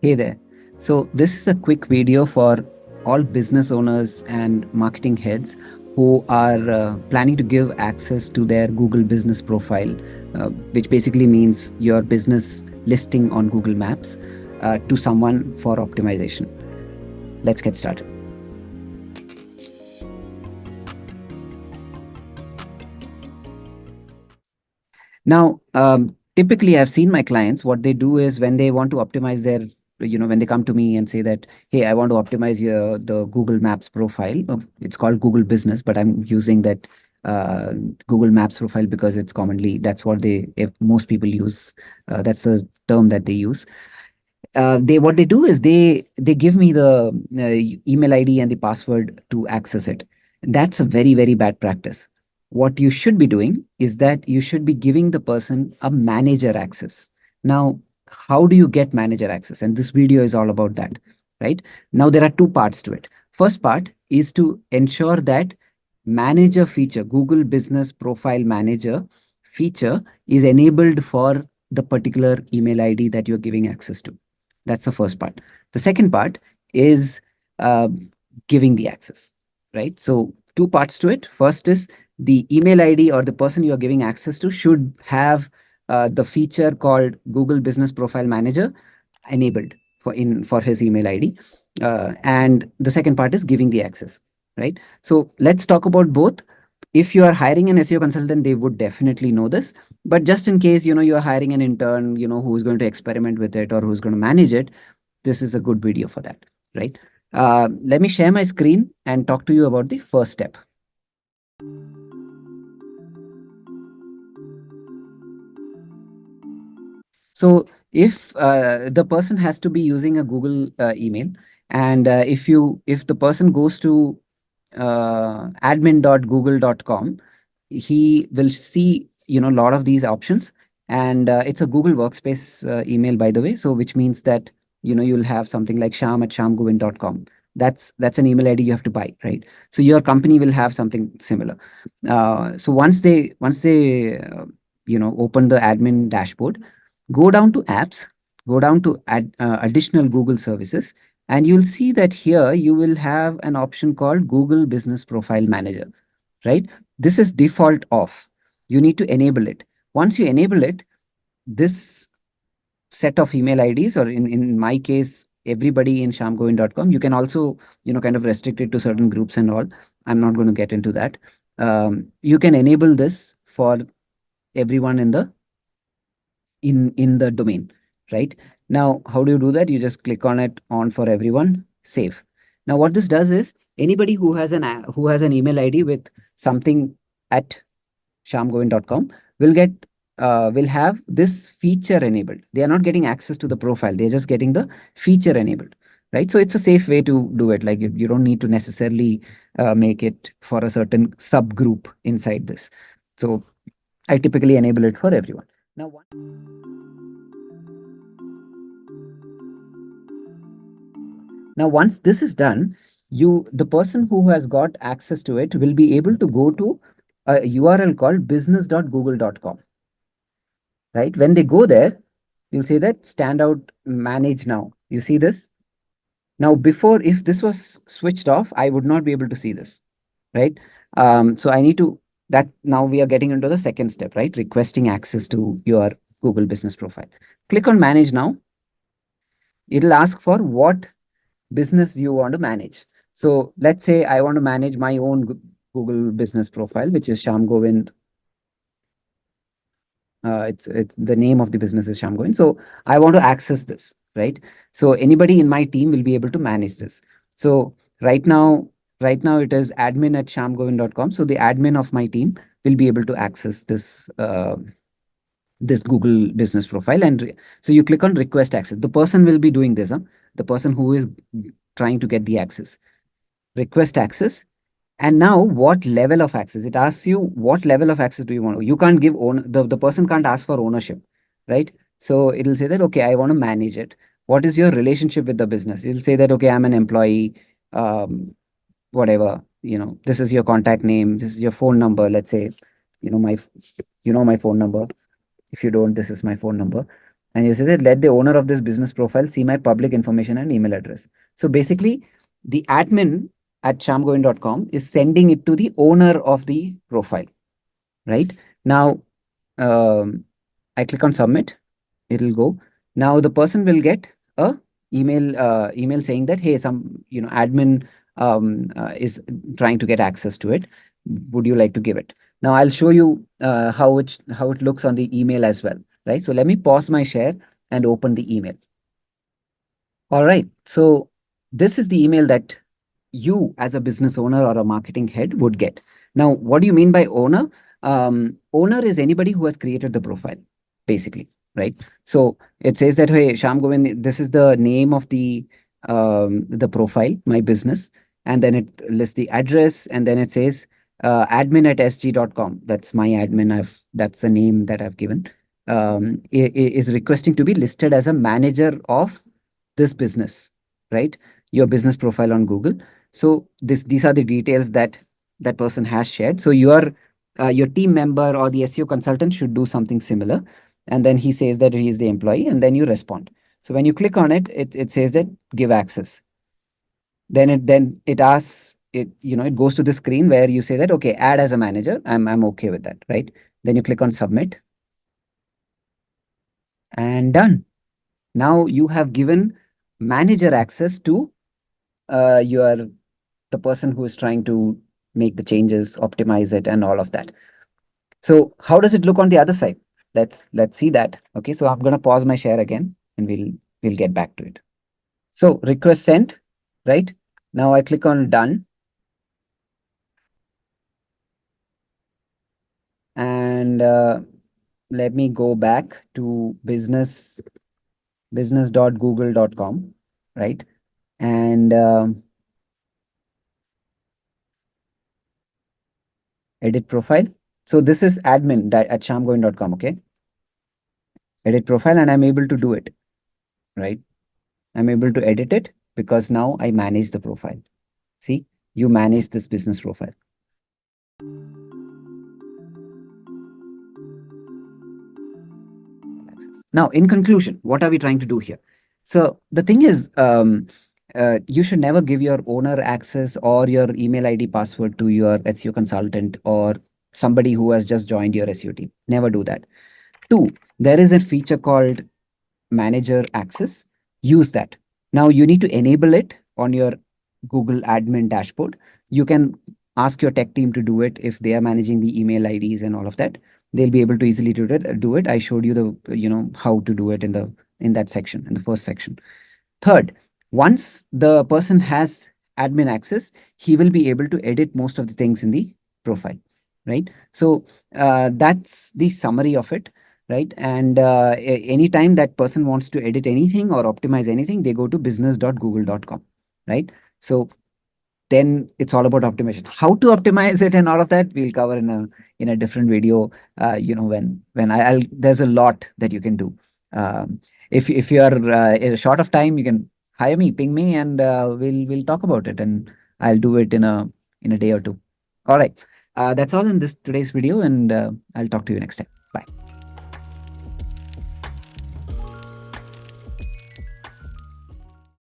Hey there. So, this is a quick video for all business owners and marketing heads who are planning to give access to their Google business profile, which basically means your business listing on Google Maps to someone for optimization. Let's get started. Now, typically, I've seen my clients, what they do is when they want to optimize their, when they come to me and say that, hey, I want to optimize the Google Maps profile. It's called Google Business, but I'm using that uh, Google Maps profile because it's commonly, that's what if most people use. That's the term that they use. What they do is they give me the email ID and the password to access it. That's a very, very bad practice. What you should be doing is that you should be giving the person a manager access. Now, how do you get manager access? And this video is all about that, right? Now, there are two parts to it. First part is to ensure that manager feature, Google Business Profile Manager feature, is enabled for the particular email ID that you're giving access to. That's the first part. The second part is uh, giving the access, right? So, two parts to it. First is the email ID or the person you are giving access to should have the feature called Google Business Profile Manager enabled for his email ID. And the second part is giving the access, right? So let's talk about both. If you are hiring an SEO consultant, they would definitely know this. But just in case, you are hiring an intern, who's going to experiment with it or who's going to manage it, this is a good video for that, right? Let me share my screen and talk to you about the first step. So if the person has to be using a Google email, and if the person goes to admin.google.com, he will see a lot of these options, and it's a Google Workspace email, by the way. So which means that you'll have something like sham@shamgovin.com. That's an email ID you have to buy, right? So your company will have something similar. So once they open the admin dashboard, go down to apps, go down to additional Google services, and you'll see that here you will have an option called Google Business Profile Manager, right? This is default off. You need to enable it. Once you enable it, this set of email IDs, or in my case, everybody in shamgovin.com, you can also, kind of restrict it to certain groups and all. I'm not going to get into that. You can enable this for everyone in the domain, right? Now, how do you do that? You just click on it, on for everyone, save. Now, what this does is anybody who has an email ID with something at shamgovin.com will have this feature enabled. They are not getting access to the profile. They're just getting the feature enabled, right? So it's a safe way to do it. Like you don't need to necessarily make it for a certain subgroup inside this. So I typically enable it for everyone. Now, once this is done, the person who has got access to it will be able to go to a URL called business.google.com, right? When they go there, you'll see that standout manage now. You see this? Now, before, if this was switched off, I would not be able to see this, right? So I need to, that now we are getting into the second step, right? Requesting access to your Google business profile. Click on manage now. It'll ask for what business you want to manage. So let's say I want to manage my own Google business profile, which is Sham Govind. It's the name of the business is Sham Govind. So I want to access this, right? So anybody in my team will be able to manage this. So right now, it is admin@shamgovind.com. So the admin of my team will be able to access this Google business profile. And so you click on request access. The person will be doing this, huh? The person who is trying to get the access. Request access. And now what level of access? It asks you what level of access do you want. You can't give the person can't ask for ownership, right? So it'll say that, okay, I want to manage it. What is your relationship with the business? It'll say that, okay, I'm an employee, whatever, this is your contact name, this is your phone number. Let's say, you know, my phone number. If you don't, this is my phone number. And you say that let the owner of this business profile see my public information and email address. So basically, the admin at shamgovin.com is sending it to the owner of the profile, right? Now, I click on submit, it'll go. Now the person will get a email saying that, hey, some admin is trying to get access to it. Would you like to give it? Now I'll show you how it looks on the email as well, right? So let me pause my share and open the email. All right. So this is the email that you as a business owner or a marketing head would get. Now, what do you mean by owner? Owner is anybody who has created the profile, basically, right? So it says that, hey, Sham Govind, this is the name of the profile, my business, and then it lists the address, and then it says admin at sg.com. That's my admin. That's the name that I've given. Is requesting to be listed as a manager of this business, right? Your business profile on Google. So these are the details that that person has shared. So your team member or the SEO consultant should do something similar. And then he says that he is the employee, and then you respond. So when you click on it, it says that give access. Then it asks it goes to the screen where you say that, okay, add as a manager. I'm okay with that, right? Then you click on submit and done. Now you have given manager access to your the person who is trying to make the changes, optimize it, and all of that. So how does it look on the other side? Let's see that. Okay, so I'm gonna pause my share again, and we'll get back to it. So request sent, right? Now I click on done, and let me go back to business.google.com, right? And edit profile. So this is admin at shamgoin.com, okay? Edit profile, and I'm able to do it, right? I'm able to edit it because now I manage the profile. See, you manage this business profile. Now, in conclusion, what are we trying to do here? So the thing is, you should never give your owner access or your email ID password to your SEO consultant or somebody who has just joined your SEO team. Never do that. Two, there is a feature called manager access. Use that. Now you need to enable it on your Google admin dashboard. You can ask your tech team to do it if they are managing the email IDs and all of that. They'll be able to easily do it. I showed you the how to do it in that section, in the first section. Third, once the person has admin access, he will be able to edit most of the things in the profile, right? So that's the summary of it, right? And anytime that person wants to edit anything or optimize anything, they go to business.google.com, right? So then it's all about optimization. How to optimize it and all of that we'll cover in a different video. When I'll there's a lot that you can do. If you are in a short of time, you can hire me, ping me, and we'll talk about it, and I'll do it in a day or two. All right, that's all in this today's video, and I'll talk to you next time.